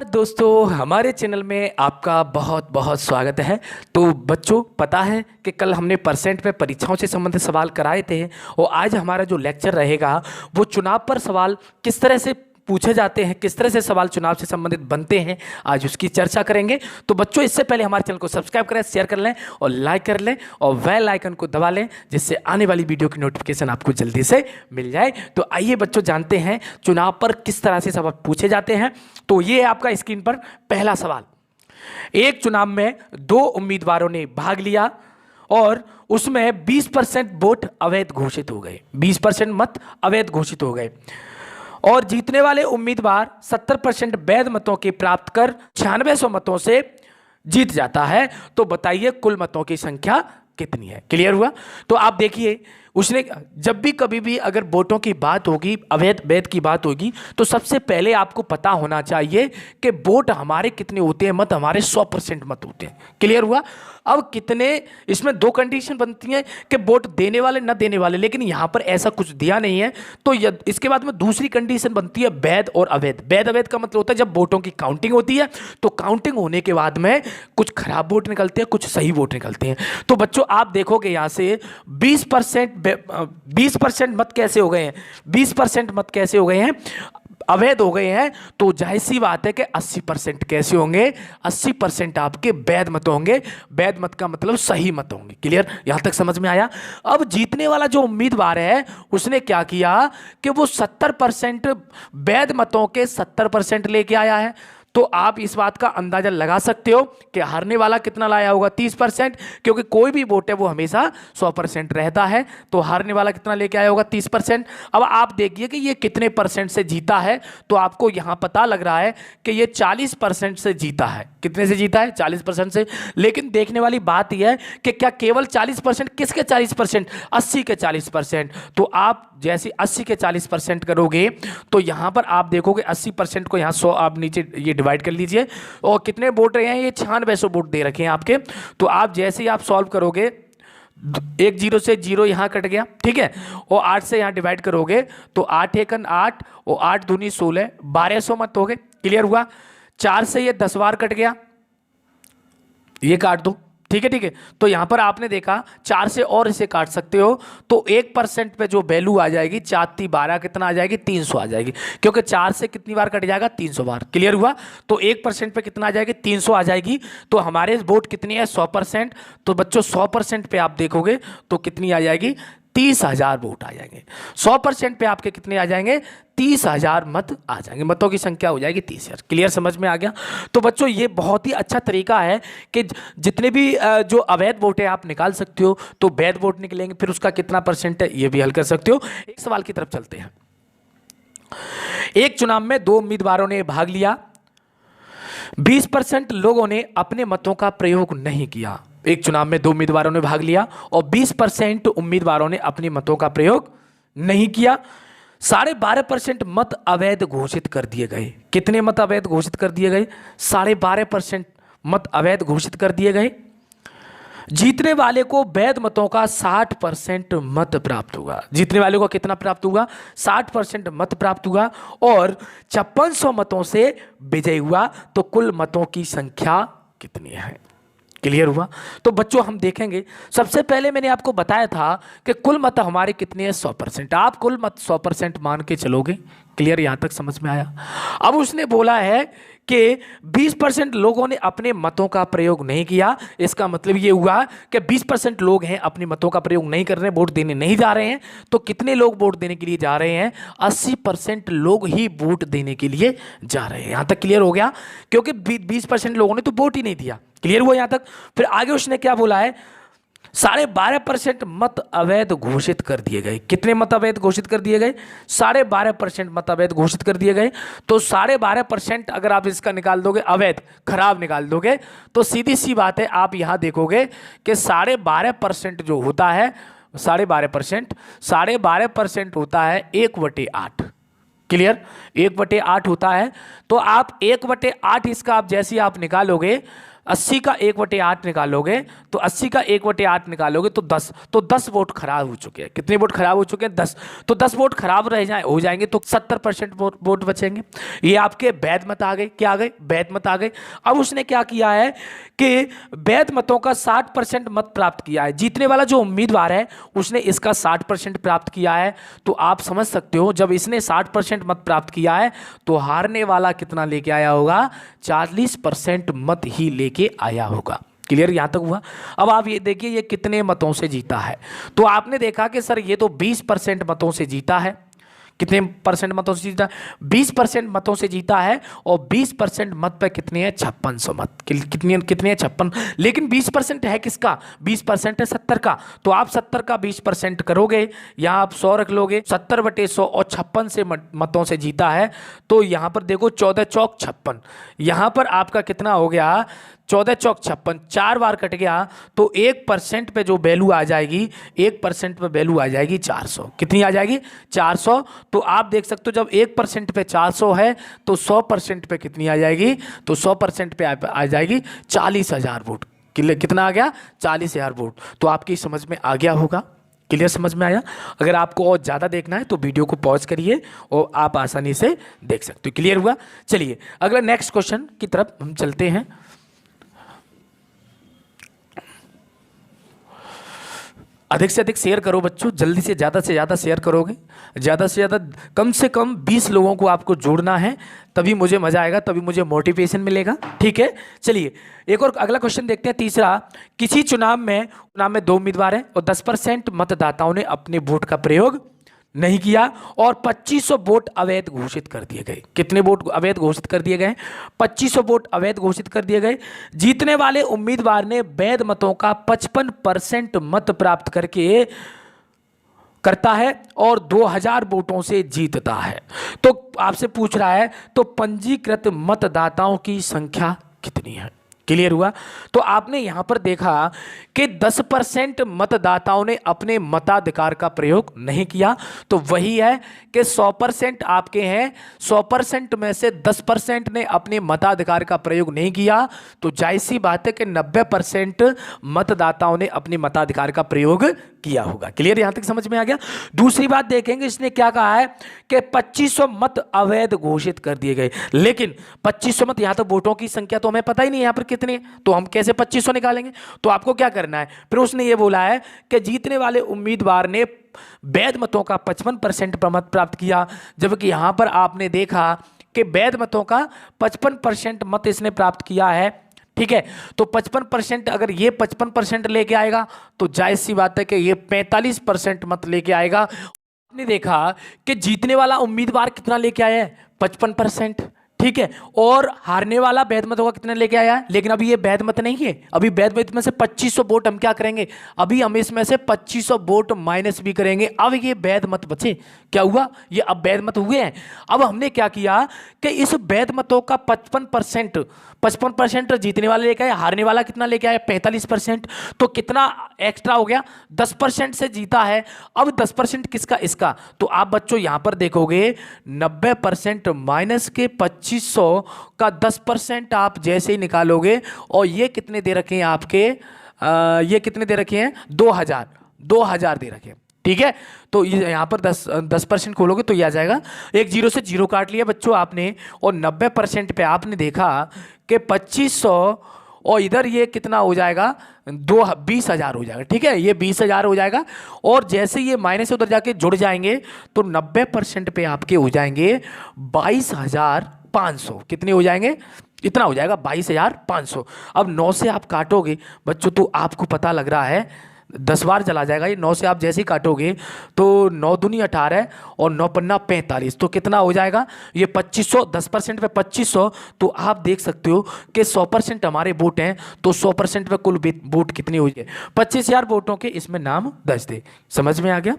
दोस्तों, हमारे चैनल में आपका बहुत बहुत स्वागत है। तो बच्चों, पता है कि कल हमने परसेंट पे परीक्षाओं से संबंधित सवाल कराए थे और आज हमारा जो लेक्चर रहेगा वो चुनाव पर सवाल किस तरह से पूछे जाते हैं, किस तरह से सवाल चुनाव से संबंधित बनते हैं, आज उसकी चर्चा करेंगे। तो बच्चों, इससे पहले हमारे चैनल को सब्सक्राइब करें, शेयर कर लें और लाइक कर लें और बेल आइकन को दबा लें, जिससे आने वाली वीडियो की नोटिफिकेशन आपको जल्दी से मिल जाए। तो आइए बच्चों, जानते हैं चुनाव पर किस तरह से सवाल पूछे जाते हैं। तो ये है आपका स्क्रीन पर पहला सवाल। एक चुनाव में दो उम्मीदवारों ने भाग लिया और उसमें 20% वोट अवैध घोषित हो गए, 20% मत अवैध घोषित हो गए और जीतने वाले उम्मीदवार 70% वैध मतों के प्राप्त कर 9600 मतों से जीत जाता है। तो बताइए कुल मतों की संख्या कितनी है। क्लियर हुआ? तो आप देखिए, उसने जब भी कभी भी अगर वोटों की बात होगी, अवैध वैध की बात होगी, तो सबसे पहले आपको पता होना चाहिए कि वोट हमारे कितने होते हैं, मत हमारे 100% मत होते हैं। क्लियर हुआ? अब कितने, इसमें दो कंडीशन बनती हैं कि वोट देने वाले न देने वाले, लेकिन यहां पर ऐसा कुछ दिया नहीं है। तो इसके बाद में दूसरी कंडीशन बनती है वैध और अवैध। वैध अवैध का मतलब होता है जब वोटों की काउंटिंग होती है तो काउंटिंग होने के बाद में कुछ खराब वोट निकलते हैं, कुछ सही वोट निकलते हैं। तो बच्चों, आप देखोगे यहां से 20% मत कैसे हो गए हैं, 20% मत कैसे हो गए हैं, अवैध हो गए हैं। तो जाहिर सी बात है कि 80% कैसे होंगे, 80% आपके वैध मत होंगे। वैध मत का मतलब सही मत होंगे। क्लियर? यहां तक समझ में आया? अब जीतने वाला जो उम्मीदवार है उसने क्या किया कि वो 70% वैध मतों के 70% लेके आया है। तो आप इस बात का अंदाजा लगा सकते हो कि हारने वाला कितना लाया होगा, 30%, क्योंकि कोई भी वोट है वो हमेशा 100% रहता है। तो हारने वाला कितना लेके आया होगा, 30%। अब आप देखिए कि ये कितने परसेंट से जीता है। तो आपको यहां पता लग रहा है कि ये 40% से जीता है। कितने से जीता है? 40% से। लेकिन देखने वाली बात यह है कि क्या केवल 40%? किसके 40%? 80 के 40%। तो आप जैसे 80 के 40% करोगे तो यहां पर आप देखोगे 80% को यहां 100 आप नीचे ये डिवाइड कर लीजिए और कितने वोट रहे हैं, ये 9600 वोट दे रखे हैं आपके। तो आप जैसे ही आप सॉल्व करोगे, एक जीरो से जीरो यहां कट गया, ठीक है, और 8 से यहां डिवाइड करोगे तो 8 एकन 8 और 8 दूनी 16, 1200 मत हो गए। क्लियर हुआ? 4 से ये 10 बार कट गया, ये काट दो, ठीक है, ठीक है। तो यहां पर आपने देखा 4 से और इसे काट सकते हो तो 1% पे जो वैल्यू आ जाएगी 4×3=12 कितना आ जाएगी, 300 आ जाएगी, क्योंकि 4 से कितनी बार कट जाएगा, 300 बार। क्लियर हुआ? तो 1% पे कितना आ जाएगी, 300 आ जाएगी। तो हमारे वोट कितनी है, 100%। तो बच्चों 100% पे आप देखोगे तो कितनी आ जाएगी, 30,000 वोट आ जाएंगे। 100% पे आपके कितने आ जाएंगे, 30,000 मत आ जाएंगे। मतों की संख्या हो जाएगी 30,000। क्लियर? समझ में आ गया? तो बच्चों, ये बहुत ही अच्छा तरीका है कि जितने भी जो अवैध वोट है आप निकाल सकते हो। तो वैध वोट निकलेंगे, फिर उसका कितना परसेंट है ये भी हल कर सकते हो। एक सवाल की तरफ चलते हैं। एक चुनाव में दो उम्मीदवारों ने भाग लिया, 20% लोगों ने अपने मतों का प्रयोग नहीं किया। एक चुनाव में दो उम्मीदवारों ने भाग लिया और 20% उम्मीदवारों ने अपने मतों का प्रयोग नहीं किया। 12.5% मत अवैध घोषित कर दिए गए। कितने मत अवैध घोषित कर दिए गए? 12.5% मत अवैध घोषित कर दिए गए। जीतने वाले को वैध मतों का 60% मत प्राप्त होगा। जीतने वाले को कितना प्राप्त होगा? 60% मत प्राप्त हुआ और 5600 मतों से विजयी हुआ। तो कुल मतों की संख्या कितनी है? क्लियर हुआ? तो बच्चों, हम देखेंगे, सबसे पहले मैंने आपको बताया था कि कुल मत हमारे कितने हैं, 100%। आप कुल मत 100% मान के चलोगे। क्लियर? यहां तक समझ में आया? अब उसने बोला है कि 20% लोगों ने अपने मतों का प्रयोग नहीं किया। इसका मतलब ये हुआ कि 20% लोग हैं अपने मतों का प्रयोग नहीं कर रहे हैं, वोट देने नहीं जा रहे हैं। तो कितने लोग वोट देने के लिए जा रहे हैं? 80% लोग ही वोट देने के लिए जा रहे हैं। यहां तक क्लियर हो गया? क्योंकि 20% लोगों ने तो वोट ही नहीं दिया। क्लियर हुआ यहां तक? फिर आगे उसने क्या बोला है, 12.5% मत अवैध घोषित कर दिए गए। कितने मत अवैध घोषित कर दिए गए? 12.5% मत अवैध घोषित कर दिए गए। तो 12.5% अगर आप इसका निकाल दोगे, अवैध खराब निकाल दोगे, तो सीधी सी बात है, आप यहां देखोगे कि 12.5% जो होता है, 12.5% होता है 1/8। क्लियर? 1/8 होता है। तो आप 1/8 इसका आप जैसे आप निकालोगे, 80 का 1/8 निकालोगे तो 80 का 1/8 निकालोगे तो 10, तो 10 वोट खराब हो चुके हैं। कितने वोट खराब हो चुके हैं? 10। तो 10 वोट खराब हो जाएंगे तो 70% वोट बचेंगे। ये आपके वैध मत आ गए। क्या आ गए? वैध मत आ गए। अब उसने क्या किया है कि वैध मतों का 60% मत प्राप्त किया है। जीतने वाला जो उम्मीदवार है उसने इसका 60% प्राप्त किया है। तो आप समझ सकते हो जब इसने 60% मत प्राप्त किया है तो हारने वाला कितना लेके आया होगा? 40% मत ही लेके आया होगा। क्लियर यहां तक हुआ? अब आप ये देखिए ये कितने मतों से जीता है। तो आपने देखा कि सर ये तो 20% मतों से जीता है। कितने परसेंट मतों से जीता? 20% मतों से जीता है। और 20% मत पे कितने हैं? 5600 मत। कितने कितने हैं? 56। लेकिन 20% है किसका? 20% है 70 का। तो आप 70 का 20% करोगे, यहाँ आप 100 रख लोगे, 70/100 और 56 से मतों से जीता है। तो यहाँ पर देखो 14 चौक 56, यहाँ पर आपका कितना हो गया? 14 चौक 56, 4 बार कट गया तो 1% पे जो वैल्यू आ जाएगी, 1% पे वैल्यू आ जाएगी 400। कितनी आ जाएगी? 400। तो आप देख सकते हो जब 1% पे 400 है तो 100% पे कितनी आ जाएगी? तो 100% पे आ जाएगी 40,000 वोट। कितना आ गया? 40,000 वोट। तो आपकी समझ में आ गया होगा। क्लियर समझ में आया? अगर आपको और ज़्यादा देखना है तो वीडियो को पॉज करिए और आप आसानी से देख सकते हो। क्लियर हुआ? चलिए अगला नेक्स्ट क्वेश्चन की तरफ हम चलते हैं। अधिक से अधिक शेयर करो बच्चों, जल्दी से ज़्यादा शेयर करोगे, ज़्यादा से ज़्यादा कम से कम 20 लोगों को आपको जोड़ना है, तभी मुझे मज़ा आएगा, तभी मुझे मोटिवेशन मिलेगा। ठीक है, चलिए एक और अगला क्वेश्चन देखते हैं। तीसरा, किसी चुनाव में 2 उम्मीदवार हैं और 10% मतदाताओं ने अपने वोट का प्रयोग नहीं किया और 2500 वोट अवैध घोषित कर दिए गए। कितने वोट अवैध घोषित कर दिए गए? 2500 वोट अवैध घोषित कर दिए गए। जीतने वाले उम्मीदवार ने वैध मतों का 55% मत प्राप्त करता है और 2000 वोटों से जीतता है। तो आपसे पूछ रहा है तो पंजीकृत मतदाताओं की संख्या कितनी है? क्लियर हुआ? तो आपने यहां पर देखा कि 10% मतदाताओं ने अपने मताधिकार का प्रयोग नहीं किया। तो वही है कि 100% आपके हैं, 100% में से 10% ने अपने मताधिकार का प्रयोग नहीं किया। तो जाहिर सी बात है कि 90% मतदाताओं ने अपने मताधिकार का प्रयोग किया होगा। क्लियर? यहां तक समझ में आ गया? दूसरी बात देखेंगे, इसने क्या कहा है कि 2500 मत अवैध घोषित कर दिए गए। लेकिन 2500 मत, यहां तो वोटों की संख्या तो हमें पता ही नहीं यहां पर कितनी है, तो हम कैसे 2500 निकालेंगे? तो आपको क्या करना है, फिर उसने ये बोला है कि जीतने वाले उम्मीदवार ने वैध मतों का 55% मत प्राप्त किया, जबकि यहां पर आपने देखा कि वैध मतों का 55% मत इसने प्राप्त किया है। ठीक है, तो 55%, अगर ये 55% लेके आएगा तो जायज सी बात है कि ये 45% मत लेके आएगा। आपने देखा कि जीतने वाला उम्मीदवार कितना लेके आया है? 55%। ठीक है, और हारने वाला वैध मतों का कितना लेके आया है? लेकिन अभी ये वैध मत नहीं है, अभी वैध मत में से 2500 वोट हम क्या करेंगे? अभी हम इसमें से 2500 वोट माइनस भी करेंगे। अब ये वैध मत बचे। क्या हुआ? ये अब वैध मत हुए हैं। अब हमने क्या किया कि इस वैध मतों का 55% जीतने वाले लेके आए, हारने वाला कितना लेके आया? 45%। तो कितना एक्स्ट्रा हो गया? 10% से जीता है। अब 10% किसका? इसका। तो आप बच्चों यहां पर देखोगे 90% माइनस के 2500 का 10% आप जैसे ही निकालोगे, और ये कितने दे रखे हैं आपके? ये कितने दे रखे हैं? 2000 दे रखे हैं। ठीक है, तो यहां पर 10% खोलोगे तो ये आ जाएगा। एक 0 से 0 काट लिया बच्चों आपने, और 90% पे आपने देखा कि 2500, और इधर ये कितना हो जाएगा? 20,000 हो जाएगा। ठीक है, ये 20,000 हो जाएगा, और जैसे ये माइनस से उधर जाके जुड़ जाएंगे तो 90% पे आपके हो जाएंगे 22,500। कितने हो जाएंगे? इतना हो जाएगा 22,500। अब 9 से आप काटोगे बच्चों तो आपको पता लग रहा है 10 बार चला जाएगा ये। 9 से आप जैसे ही काटोगे तो 9 दूनी 18 और 9 पन्ना 45, तो कितना हो जाएगा? ये 2500, 10% पे 2500। तो आप देख सकते हो कि 100% हमारे वोट हैं, तो 100% पे कुल वोट कितनी हुई है? 25,000 वोटों के इसमें नाम दर्ज थे। समझ में आ गया?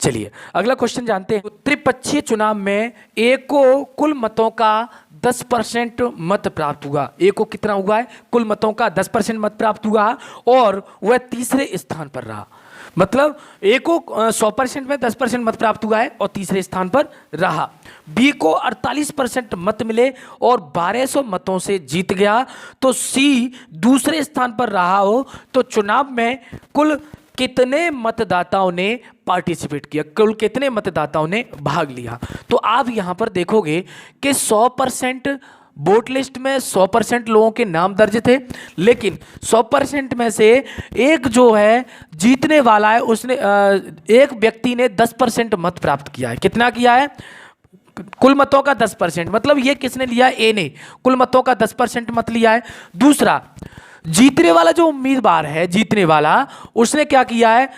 चलिए अगला क्वेश्चन जानते हैं। त्रिपक्षीय चुनाव में ए को कुल मतों का 10% मत प्राप्त हुआ। ए को कितना हुआ है? कुल मतों का 10% मत प्राप्त हुआ, और वह तीसरे स्थान पर रहा। मतलब ए को 100% में 10% मत प्राप्त हुआ है और तीसरे स्थान पर रहा। बी को 48% मत मिले और 1200 मतों से जीत गया। तो सी दूसरे स्थान पर रहा हो तो चुनाव में कुल कितने मतदाताओं ने पार्टिसिपेट किया, कुल कितने मतदाताओं ने भाग लिया। तो आप यहां पर देखोगे कि 100% वोट लिस्ट में 100% लोगों के नाम दर्ज थे, लेकिन 100% में से एक जो है जीतने वाला है, उसने एक व्यक्ति ने 10% मत प्राप्त किया है। कितना किया है? कुल मतों का 10%, मतलब ये किसने लिया? ए ने कुल मतों का 10% मत लिया है। दूसरा, जीतने वाला जो उम्मीदवार है, जीतने वाला, उसने क्या किया है?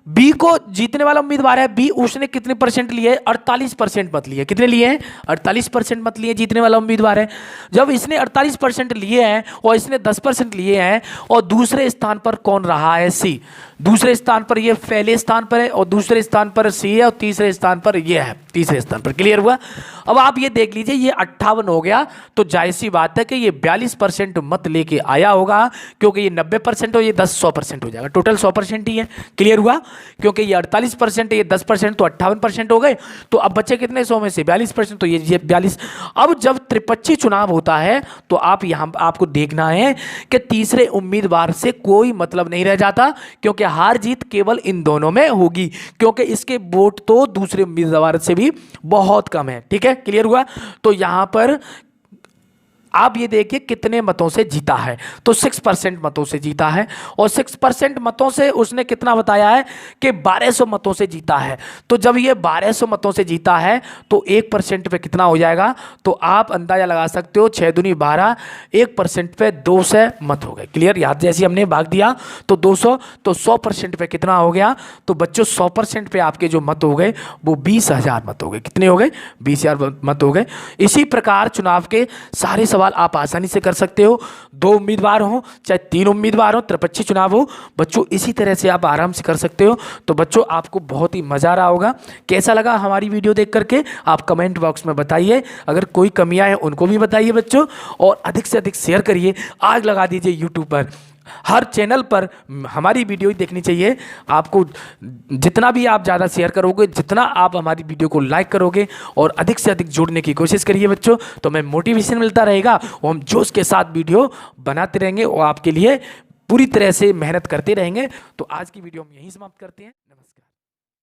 बी को जीतने वाला उम्मीदवार है बी, उसने कितने परसेंट लिए? 48% मत लिए। कितने लिए हैं? 48% मत लिए। जीतने वाला उम्मीदवार है। जब इसने 48% लिए हैं और इसने 10% लिए हैं, और दूसरे स्थान पर कौन रहा है? सी। दूसरे स्थान पर ये पहले स्थान पर है और दूसरे स्थान पर सी है और तीसरे स्थान पर ये है, तीसरे स्थान पर। क्लियर हुआ? अब आप ये देख लीजिए, ये 58 हो गया, तो जाहिर सी बात है कि ये 42% मत लेके आया होगा, क्योंकि ये 90% और ये 100% हो जाएगा। टोटल 100% ही है। क्लियर हुआ? क्योंकि ये 48% ये 10%, तो 58% हो गए। तो अब बच्चे कितने 100 में से? 42%, तो ये 42। अब जब त्रिपक्षीय चुनाव होता है तो आप यहां आपको देखना है कि तीसरे उम्मीदवार से कोई मतलब नहीं रह जाता, क्योंकि हार जीत केवल इन दोनों में होगी, क्योंकि इसके वोट तो दूसरे उम्मीदवार से भी बहुत कम है। ठीक है? क्लियर हुआ? तो यहां पर आप ये देखिए कितने मतों से जीता है, तो 6% मतों से जीता है, और 6% मतों से उसने कितना बताया है कि 1200 मतों से जीता है। तो जब ये 1200 मतों से जीता है तो 1% पे कितना हो जाएगा? तो आप अंदाजा लगा सकते हो, 6 दूनी 12, 1% पे 200 मत हो गए। क्लियर? याद जैसे हमने भाग दिया तो 200, तो 100% पे कितना हो गया? तो बच्चों 100% पे आपके जो मत हो गए वो 20,000 मत हो गए। कितने हो गए? 20,000 मत हो गए। इसी प्रकार चुनाव के सारे सवाल आप आसानी से कर सकते हो, 2 उम्मीदवार हो चाहे 3 उम्मीदवार हो, त्रिपक्षीय चुनाव हो, बच्चों इसी तरह से आप आराम से कर सकते हो। तो बच्चों आपको बहुत ही मजा आ रहा होगा। कैसा लगा हमारी वीडियो देख करके आप कमेंट बॉक्स में बताइए। अगर कोई कमियां हैं उनको भी बताइए बच्चों, और अधिक से अधिक शेयर करिए। आग लगा दीजिए यूट्यूब पर, हर चैनल पर हमारी वीडियो ही देखनी चाहिए आपको। जितना भी आप ज़्यादा शेयर करोगे, जितना आप हमारी वीडियो को लाइक करोगे और अधिक से अधिक जुड़ने की कोशिश करिए बच्चों, तो हमें मोटिवेशन मिलता रहेगा और हम जोश के साथ वीडियो बनाते रहेंगे और आपके लिए पूरी तरह से मेहनत करते रहेंगे। तो आज की वीडियो हम यहीं समाप्त करते हैं। नमस्कार।